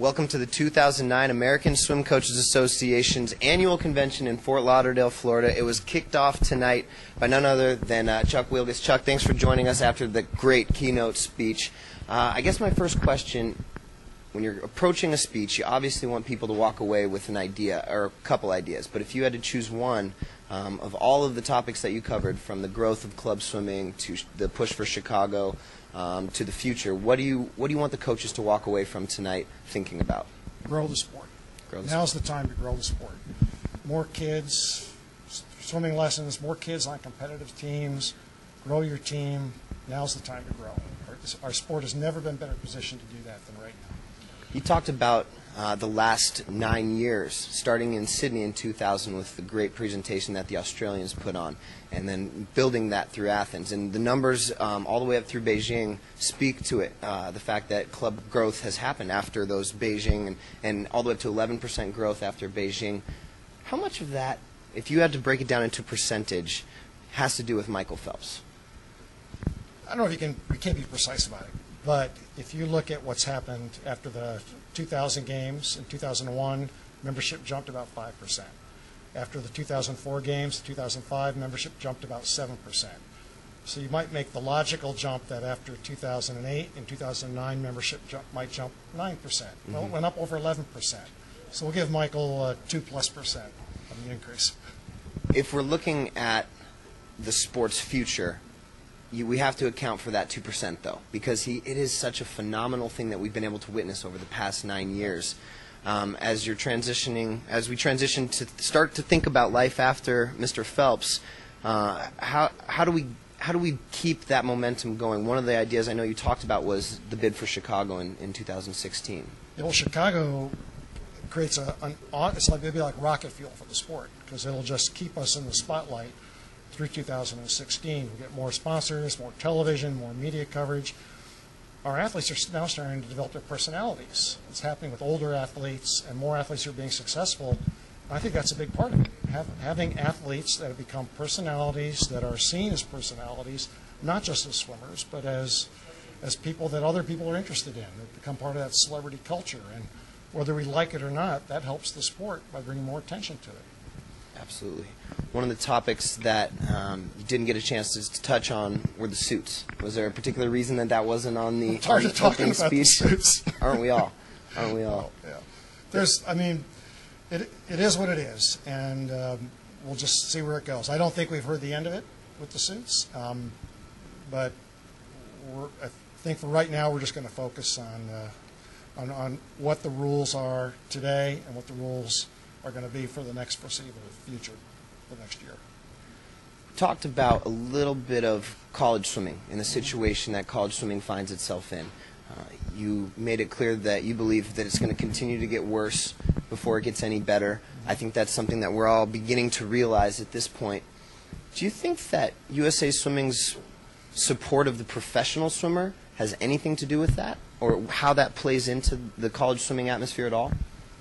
Welcome to the 2009 American Swim Coaches Association's annual convention in Fort Lauderdale, Florida. It was kicked off tonight by none other than Chuck Wielgus. Chuck, thanks for joining us after the great keynote speech. I guess my first question, when you're approaching a speech, you obviously want people to walk away with an idea or a couple ideas. But if you had to choose one of all of the topics that you covered, from the growth of club swimming to the push for Chicago to the future, what do you want the coaches to walk away from tonight thinking about? Grow the sport. Now's the time to grow the sport. More kids, swimming lessons, more kids on competitive teams. Grow your team. Now's the time to grow. Our sport has never been better positioned to do that than right now. You talked about the last 9 years, starting in Sydney in 2000 with the great presentation that the Australians put on, and then building that through Athens. And the numbers all the way up through Beijing speak to it, the fact that club growth has happened after those Beijing, and all the way up to 11% growth after Beijing. How much of that, if you had to break it down into percentage, has to do with Michael Phelps? I don't know if we can't be precise about it. But if you look at what's happened after the 2000 games, in 2001, membership jumped about 5%. After the 2004 games, 2005, membership jumped about 7%. So you might make the logical jump that after 2008 and 2009, membership might jump 9%. Well, it went up over 11%. So we'll give Michael 2+% of the increase. If we're looking at the sport's future, we have to account for that 2%, though, because it is such a phenomenal thing that we've been able to witness over the past 9 years. As we transition to start to think about life after Mr. Phelps, how do we keep that momentum going? One of the ideas I know you talked about was the bid for Chicago in 2016. Yeah, well, Chicago creates it's like maybe like rocket fuel for the sport, because it'll just keep us in the spotlight through 2016. We'll get more sponsors, more television, more media coverage. Our athletes are now starting to develop their personalities. It's happening with older athletes and more athletes who are being successful. I think that's a big part of it. Having athletes that have become personalities, that are seen as personalities, not just as swimmers, but as people that other people are interested in. They become part of that celebrity culture. And whether we like it or not, that helps the sport by bringing more attention to it. Absolutely. One of the topics that you didn't get a chance to touch on were the suits. Was there a particular reason that wasn't on the opening speech? Suits. Aren't we all? Aren't we all? Yeah. It is what it is, and we'll just see where it goes. I don't think we've heard the end of it with the suits, but I think for right now we're just going to focus on what the rules are today and what the rules are going to be for the next foreseeable future, the next year. Talked about a little bit of college swimming and the situation that college swimming finds itself in. You made it clear that you believe that it's going to continue to get worse before it gets any better. I think that's something that we're all beginning to realize at this point. Do you think that USA Swimming's support of the professional swimmer has anything to do with that, or how that plays into the college swimming atmosphere at all?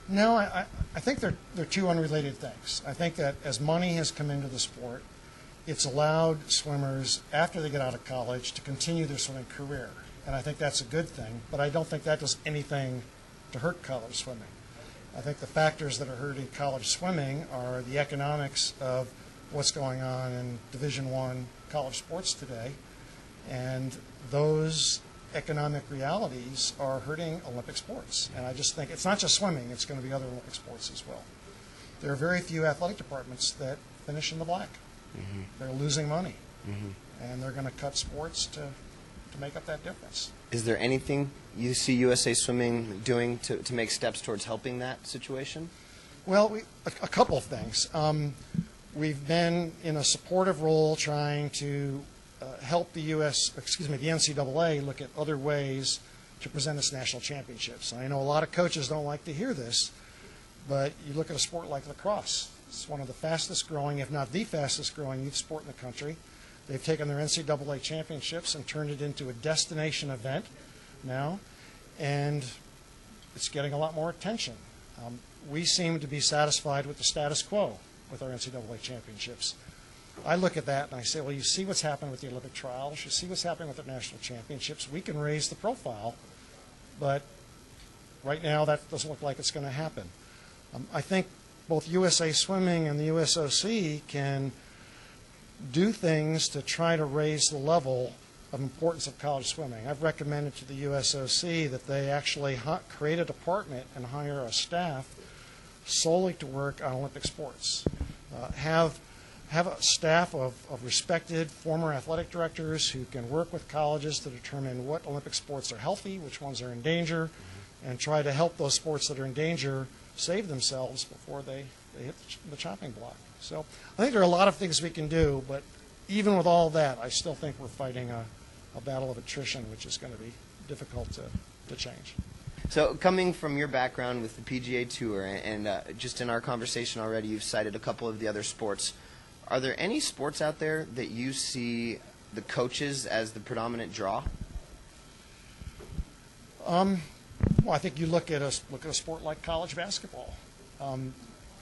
No, I think they're two unrelated things. I think that as money has come into the sport, it's allowed swimmers, after they get out of college, to continue their swimming career. And I think that's a good thing, but I don't think that does anything to hurt college swimming. I think the factors that are hurting college swimming are the economics of what's going on in Division I college sports today, and those economic realities are hurting Olympic sports. And I just think it's not just swimming, it's going to be other Olympic sports as well. There are very few athletic departments that finish in the black. They're losing money, and they're going to cut sports to make up that difference. Is there anything you see USA Swimming doing to make steps towards helping that situation? Well, a couple of things. We've been in a supportive role trying to help the NCAA look at other ways to present its national championships. And I know a lot of coaches don't like to hear this, but you look at a sport like lacrosse. It's one of the fastest growing, if not the fastest growing youth sport in the country. They've taken their NCAA championships and turned it into a destination event now, and it's getting a lot more attention. We seem to be satisfied with the status quo with our NCAA championships. I look at that and I say, well, you see what's happened with the Olympic trials, you see what's happening with the national championships. We can raise the profile, but Right now, that doesn't look like it's going to happen. I think both USA Swimming and the USOC can do things to try to raise the level of importance of college swimming. I've recommended to the USOC that they actually create a department and hire a staff solely to work on Olympic sports. Have a staff of respected former athletic directors who can work with colleges to determine what Olympic sports are healthy, which ones are in danger, and try to help those sports that are in danger save themselves before they hit the chopping block. So I think there are a lot of things we can do, but even with all that, I still think we're fighting a battle of attrition, which is going to be difficult to change. So coming from your background with the PGA Tour and just in our conversation already, you've cited a couple of the other sports. Are there any sports out there that you see the coaches as the predominant draw? Well, I think you look at a sport like college basketball.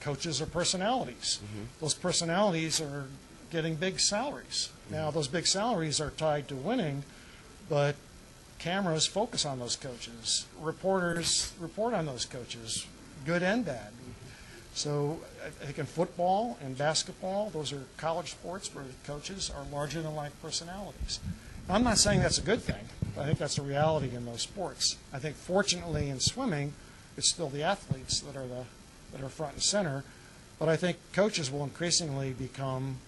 Coaches are personalities. Mm-hmm. Those personalities are getting big salaries. Mm-hmm. Now, those big salaries are tied to winning, but cameras focus on those coaches. Reporters report on those coaches, good and bad. So I think in football and basketball, those are college sports where coaches are larger-than-life personalities. Now, I'm not saying that's a good thing, but I think that's a reality in those sports. I think fortunately in swimming, it's still the athletes that are front and center, but I think coaches will increasingly become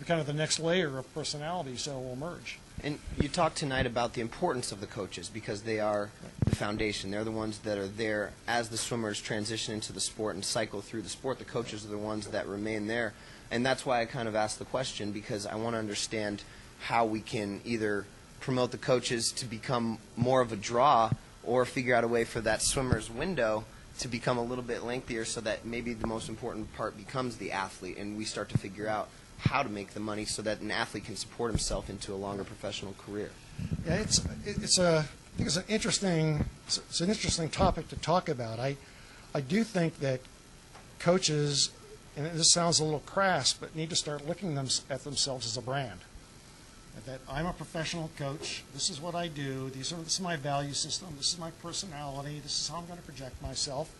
kind of the next layer of personalities that will emerge. And you talked tonight about the importance of the coaches because they are the foundation. They're the ones that are there as the swimmers transition into the sport and cycle through the sport. The coaches are the ones that remain there. And that's why I kind of asked the question, because I want to understand how we can either promote the coaches to become more of a draw or figure out a way for that swimmer's window to become a little bit lengthier so that maybe the most important part becomes the athlete and we start to figure out how to make the money so that an athlete can support himself into a longer professional career. Yeah, I think it's an interesting topic to talk about. I do think that coaches, and this sounds a little crass, but need to start looking at themselves as a brand. That I'm a professional coach. This is what I do. This is my value system. This is my personality. This is how I'm going to project myself.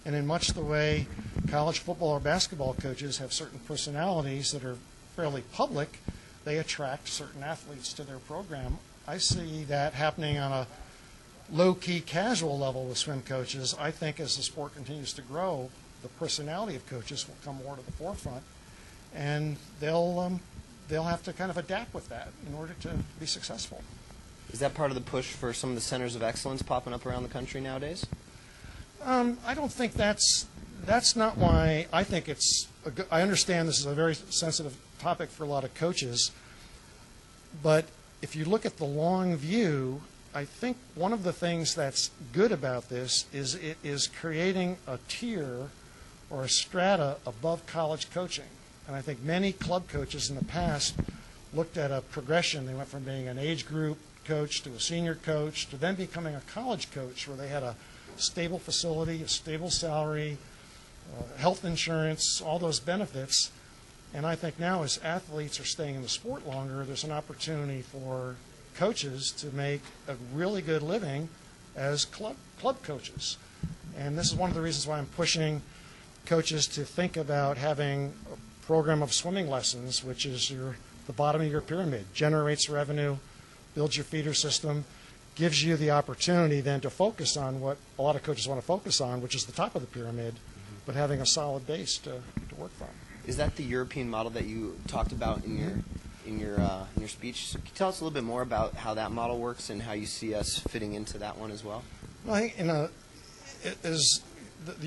And in much the way college football or basketball coaches have certain personalities that are fairly public, they attract certain athletes to their program. I see that happening on a low-key casual level with swim coaches. I think as the sport continues to grow, the personality of coaches will come more to the forefront, and they'll have to kind of adapt with that in order to be successful. Is that part of the push for some of the centers of excellence popping up around the country nowadays? I don't think that's not why I think it's I understand this is a very sensitive topic for a lot of coaches, but if you look at the long view, I think one of the things that's good about this is it is creating a tier or a strata above college coaching. And I think many club coaches in the past looked at a progression. They went from being an age group coach to a senior coach to then becoming a college coach where they had a stable facility, a stable salary, health insurance, all those benefits. And I think now as athletes are staying in the sport longer, there's an opportunity for coaches to make a really good living as club coaches. And this is one of the reasons why I'm pushing coaches to think about having a program of swimming lessons, which is the bottom of your pyramid, generates revenue, builds your feeder system, gives you the opportunity then to focus on what a lot of coaches want to focus on, which is the top of the pyramid, but having a solid base to work from. Is that the European model that you talked about in your speech? So can you tell us a little bit more about how that model works and how you see us fitting into that one as well? Well, I think the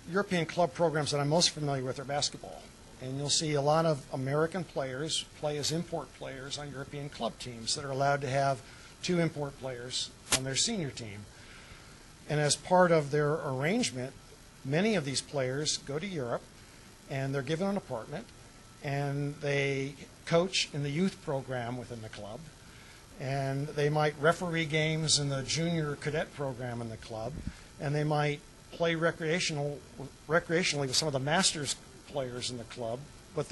European club programs that I'm most familiar with are basketball. And you'll see a lot of American players play as import players on European club teams that are allowed to have 2 import players on their senior team. And as part of their arrangement, many of these players go to Europe and they're given an apartment and they coach in the youth program within the club. And they might referee games in the junior cadet program in the club. And they might play recreationally with some of the masters players in the club, but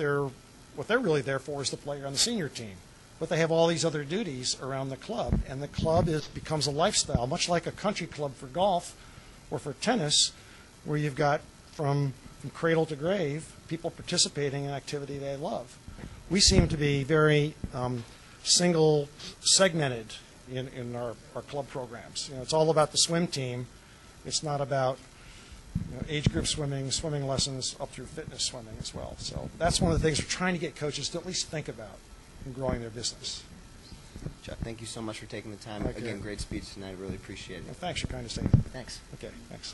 what they're really there for is the player on the senior team. but they have all these other duties around the club, and the club becomes a lifestyle, much like a country club for golf or for tennis, where you've got from cradle to grave people participating in activity they love. We seem to be very single segmented in our club programs. It's all about the swim team. It's not about age group swimming, swimming lessons up through fitness swimming as well. So that's one of the things we're trying to get coaches to at least think about in growing their business. Chuck, thank you so much for taking the time. Okay. Again, great speech tonight. I really appreciate it. Well, thanks. You're kind to say. Thanks. Okay, thanks.